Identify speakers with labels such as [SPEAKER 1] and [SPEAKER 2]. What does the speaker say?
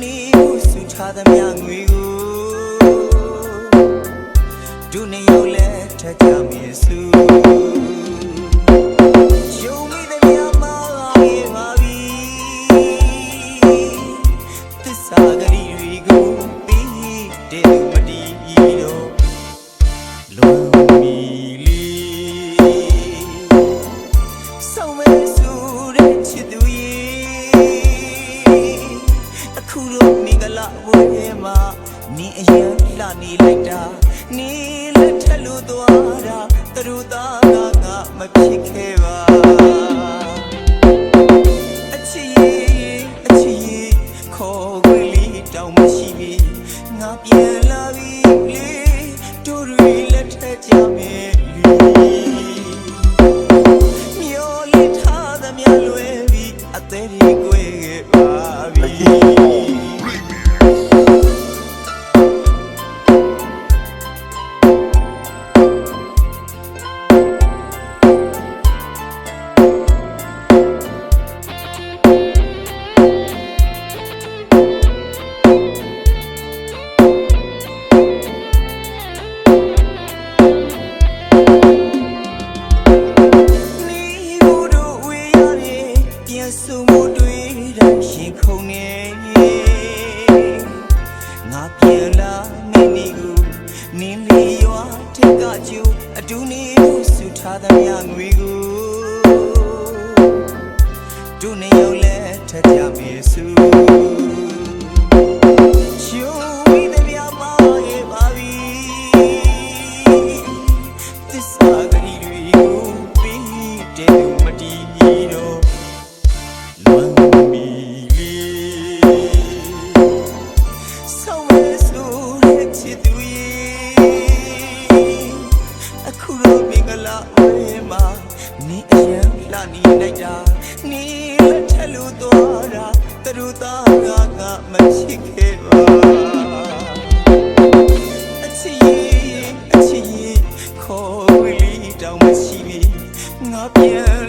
[SPEAKER 1] 你无数差的面鬼go，祝你有来他家面数，就没得面貌也麻痹，这三个里go比这么低咯，乱迷离，上面数的七度夜。ခုတော့မင်္ဂလာဝဲမှာနင်းအရင်လာနေလိုက်တာနင်းလက်ထက်လို့သွားတာသူတို့သားကငါမဖြစ်ခဲ့ပါအချစ်ရဲ့ခေါ်ခွေလေးတောင်းမရှိပြီငါပြန်လာပြီလေတို့တွေလက်ထက်ကြမယ်မျောလစ်ထားသမျှလွယ်ပြီအသေးတွေကိုခဲ့ပါပြီစုံမတွေ့တဲ့ရှင်ခုံနေငါပြန်လာမင်းနီကိုနင်းလေးရွာထက်ကကျူအတူနေဆူထားသမျှငွေကိုတို့နေရောက်လဲထက်ကြမေစုချိုးဝိသမျှမောင်းရဲ့ပါပြီသစ္စာဂရီတွေကိုပြီးတဲ့မတီးတော့လွန်မီလီဆောင်းရဲဆိုတဲ့ချစ်သူရဲ့အခုတော့မင်္ဂလာဝဲမှာနေအရင်လာနေလိုက်တာနေလက်ထက်လို့သွားတာသူတို့သားကမချစ်ခဲ့ပါအချစ်ရဲ့ခေါ်ဝေးလေးတောင်းမရှိပြီငါပြန်